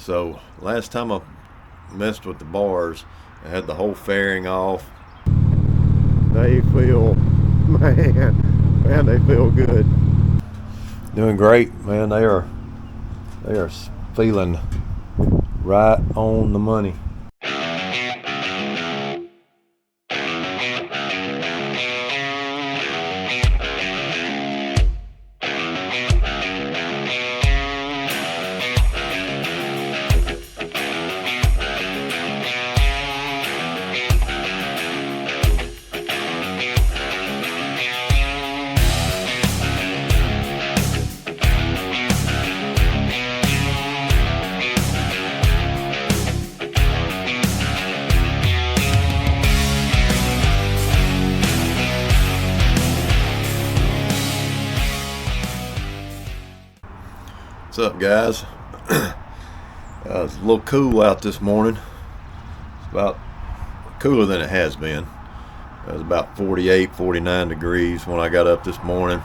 So last time I messed with the bars, I had the whole fairing off. They feel, man, they feel good. Doing great, man. They are feeling right on the money. What's up, guys? It's a little cool out this morning. It's about cooler than it has been. It was about 48, 49 degrees when I got up this morning.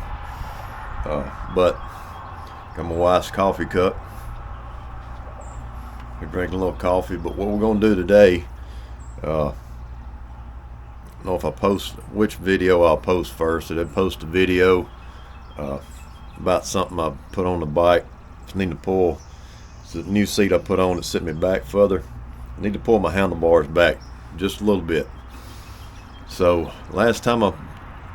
But got my wife's coffee cup. We're drinking a little coffee. But what we're going to do today, I don't know if I post which video I'll post first. I did post a video about something I put on the bike. I need to pull. It's a new seat I put on. It's sitting me back further. I need to pull my handlebars back just a little bit. So last time I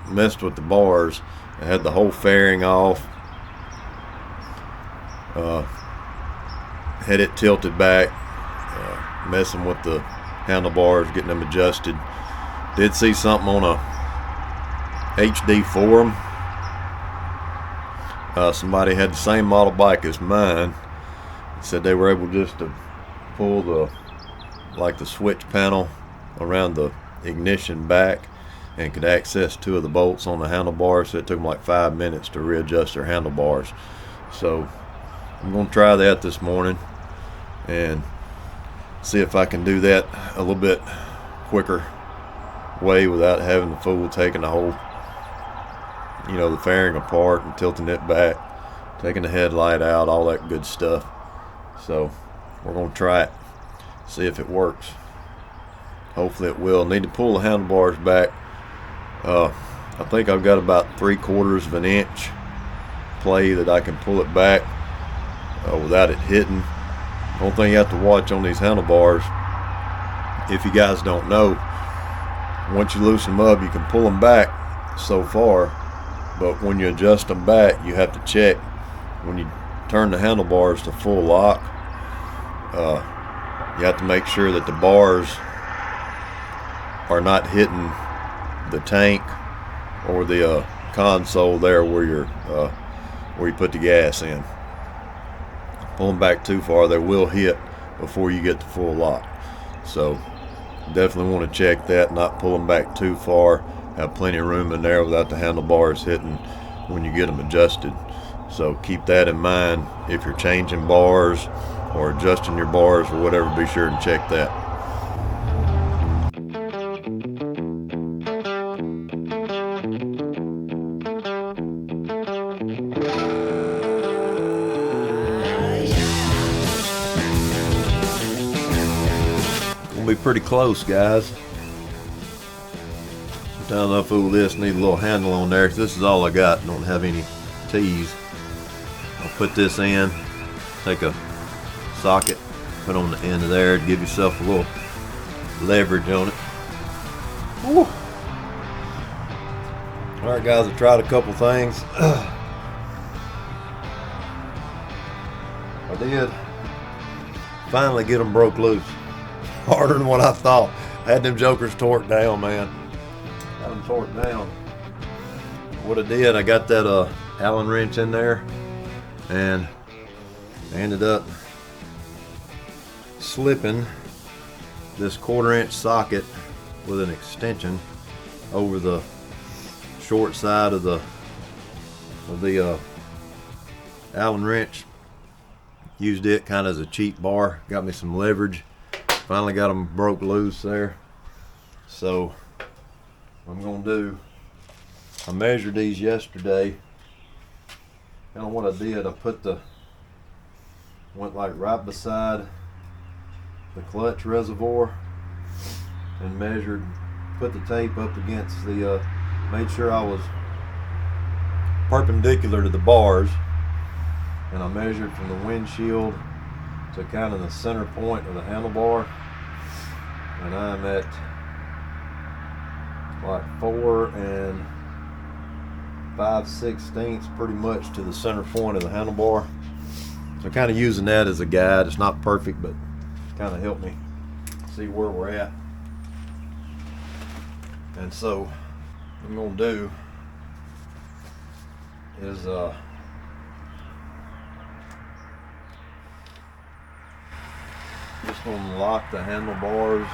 messed with the bars, I had the whole fairing off. Had it tilted back, messing with the handlebars, getting them adjusted. Did see something on a HD forum. Somebody had the same model bike as mine. Said they were able just to pull the switch panel around the ignition back and could access two of the bolts on the handlebars. So it took them like 5 minutes to readjust their handlebars. So I'm going to try that this morning and see if I can do that a little bit quicker way without having the fool taking the whole, the fairing apart and tilting it back, taking the headlight out, all that good stuff. So we're going to try it, see if it works. Hopefully it will. Need to pull the handlebars back. I think I've got about 3/4 of an inch play that I can pull it back without it hitting. The only thing you have to watch on these handlebars, if you guys don't know, once you loosen them up, you can pull them back so far. But when you adjust them back, you have to check. When you turn the handlebars to full lock, you have to make sure that the bars are not hitting the tank or the console there where you put the gas in. Pull them back too far, they will hit before you get to full lock. So definitely want to check that, not pull them back too far. Have plenty of room in there without the handlebars hitting when you get them adjusted. So keep that in mind if you're changing bars or adjusting your bars or whatever. Be sure to check that. Gonna be pretty close, guys. Sometimes I fool this, need a little handle on there. This is all I got, don't have any T's. I'll put this in, take a socket, put on the end of there to give yourself a little leverage on it. Woo. Alright guys, I tried a couple things. I did finally get them broke loose. Harder than what I thought. I had them jokers torqued down, man. Got them torqued down. What I did, I got that Allen wrench in there and I ended up slipping this 1/4 inch socket with an extension over the short side of the Allen wrench. Used it kind of as a cheap bar, got me some leverage. Finally got them broke loose there. So what I'm gonna do, I measured these yesterday. Kind of what I did, I put the went like right beside the clutch reservoir and measured, put the tape up against the, made sure I was perpendicular to the bars, and I measured from the windshield to kind of the center point of the handlebar, and I'm at like 4 5/16 pretty much to the center point of the handlebar. So kind of using that as a guide. It's not perfect, but kind of helped me see where we're at. And so what I'm gonna do is just gonna lock the handlebars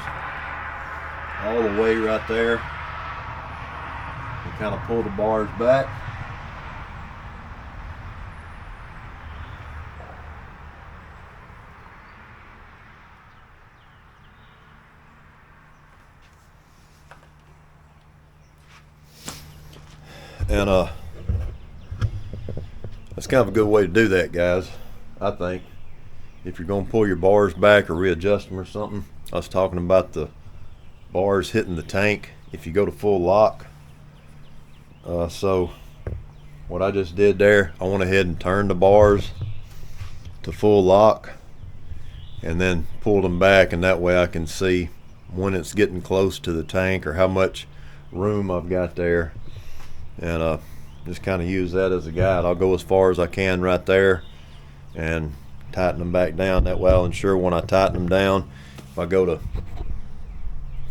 all the way right there and kind of pull the bars back. And that's kind of a good way to do that, guys, I think. If you're going to pull your bars back or readjust them or something. I was talking about the bars hitting the tank if you go to full lock. So what I just did there, I went ahead and turned the bars to full lock and then pulled them back, and that way I can see when it's getting close to the tank or how much room I've got there. And just kind of use that as a guide. I'll go as far as I can right there and tighten them back down. That way I'll ensure when I tighten them down, if I go to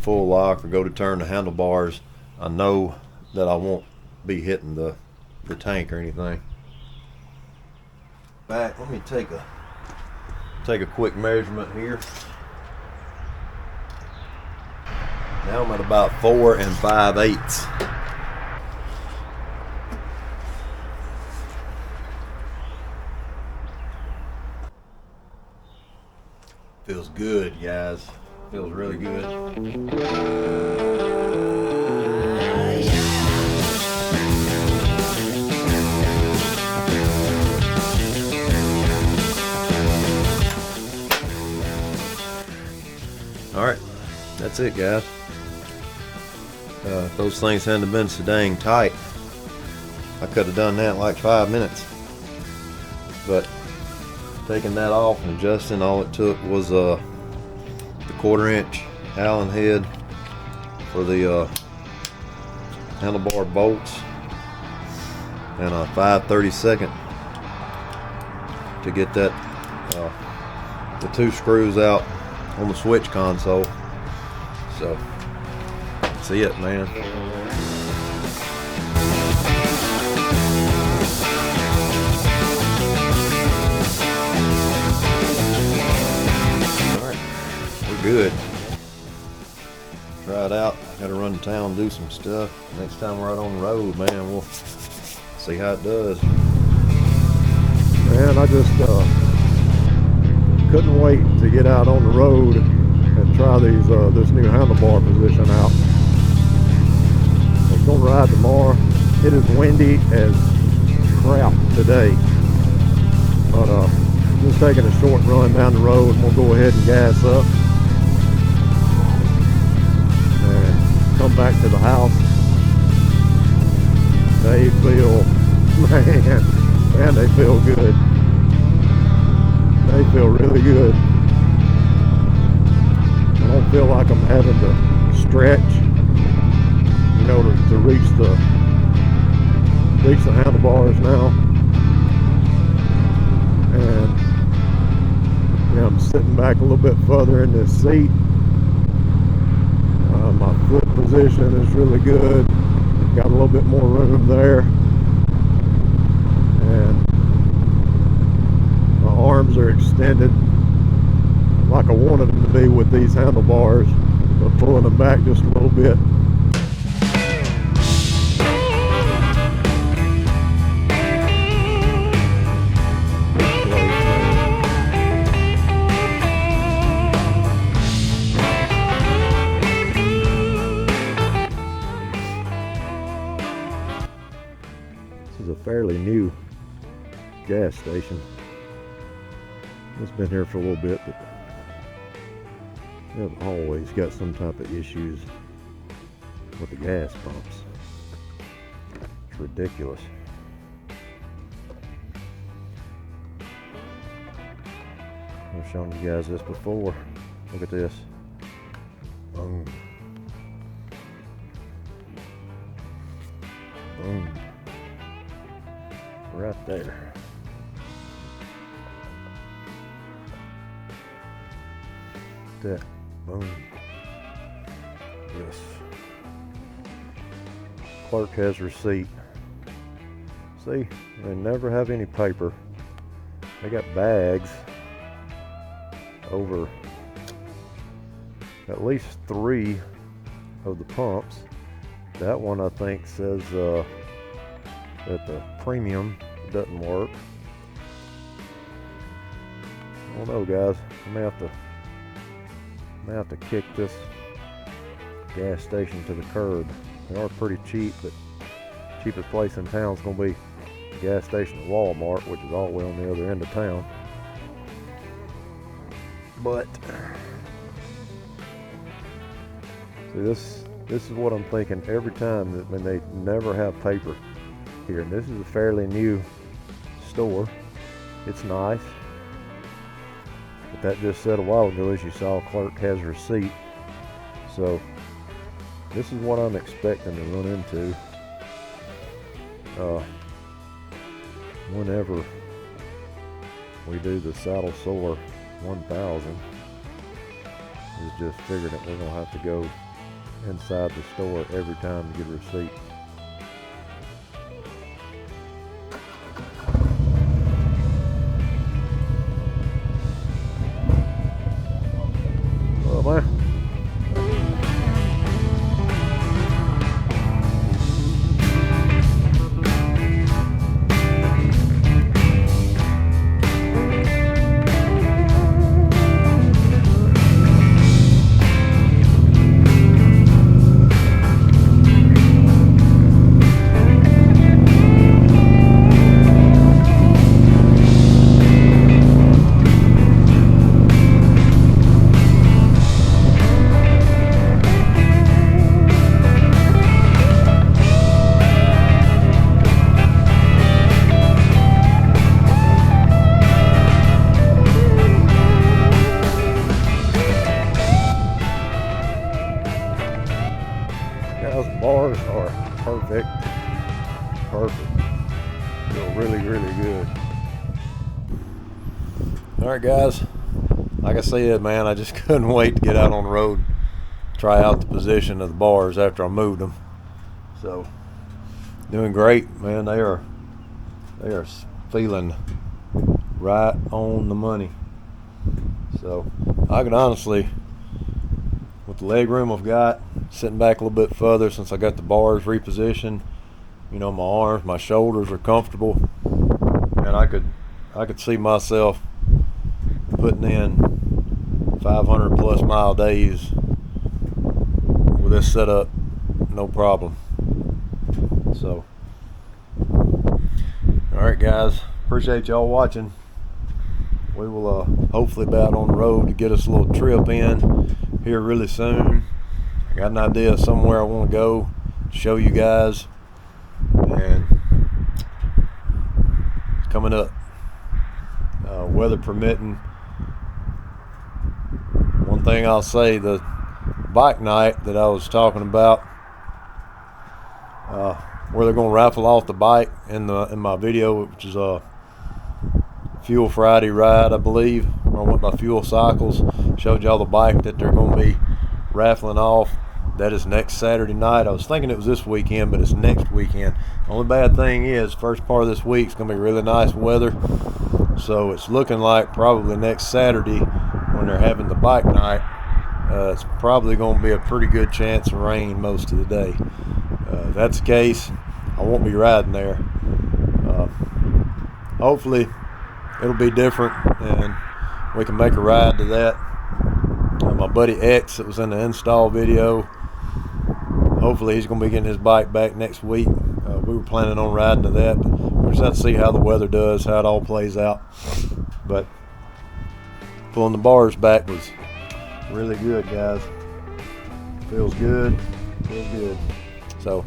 full lock or go to turn the handlebars, I know that I won't be hitting the tank or anything. Back, let me take a quick measurement here. Now I'm at about 4 5/8. Feels good, guys. Feels really good. All right, that's it, guys. If those things hadn't have been so dang tight, I could have done that in like 5 minutes. But taking that off and adjusting, all it took was the 1/4 inch Allen head for the handlebar bolts and a 5/32 to get that the 2 screws out on the switch console. So that's it, man. Good. Try it out. Gotta run to town and do some stuff. Next time we're out on the road, man, we'll see how it does. Man, I just couldn't wait to get out on the road and try these this new handlebar position out. I'm gonna ride tomorrow. It is windy as crap today, but just taking a short run down the road, and we'll go ahead and gas up and come back to the house. They feel, man, they feel good. They feel really good. I don't feel like I'm having to stretch, you know, to reach the handlebars now. And yeah, I'm sitting back a little bit further in this seat. My foot position is really good. Got a little bit more room there. And my arms are extended like I wanted them to be with these handlebars, but pulling them back just a little bit. This is a fairly new gas station. It's been here for a little bit, but they've always got some type of issues with the gas pumps. It's ridiculous. I've shown you guys this before. Look at this. Boom. Boom. Right there. That. Boom. Yes. Clerk has receipt. See, they never have any paper. They got bags over at least 3 of the pumps. That one I think says that the premium doesn't work. I don't know, guys. I may have to kick this gas station to the curb. They are pretty cheap, but cheapest place in town is going to be the gas station at Walmart, which is all the way on the other end of town. But see, this is what I'm thinking every time, that when they never have paper here. And this is a fairly new store. It's nice. But that just said a while ago, as you saw, clerk has receipt. So this is what I'm expecting to run into whenever we do the Saddle Sore 1000. Is just figuring that we're gonna have to go inside the store every time to get a receipt. Well, man. Those bars are perfect. Feel really, really good. Alright guys, like I said, man, I just couldn't wait to get out on the road, try out the position of the bars after I moved them. So, doing great, man. They are feeling right on the money. So, I can honestly, with the leg room I've got, sitting back a little bit further since I got the bars repositioned, you know, my arms, my shoulders are comfortable, and I could see myself putting in 500 plus mile days with this setup, no problem. So, all right guys, appreciate y'all watching. We will hopefully be out on the road to get us a little trip in here really soon. I got an idea of somewhere I want to go, show you guys, and it's coming up. Weather permitting. One thing I'll say, the bike night that I was talking about, where they're going to raffle off the bike in my video, which is a Fuel Friday ride, I believe. I went by Fuel Cycles, showed y'all the bike that they're going to be raffling off. That is next Saturday night. I was thinking it was this weekend, but it's next weekend. The only bad thing is, first part of this week is going to be really nice weather, so it's looking like probably next Saturday when they're having the bike night, it's probably going to be a pretty good chance of rain most of the day. If that's the case, I won't be riding there. Hopefully it'll be different and we can make a ride to that. My buddy X that was in the install video, hopefully he's going to be getting his bike back next week. We were planning on riding to that, but we'll just have to see how the weather does, how it all plays out. But pulling the bars back was really good, guys. Feels good. So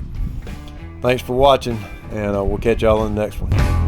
thanks for watching, and we'll catch y'all in the next one.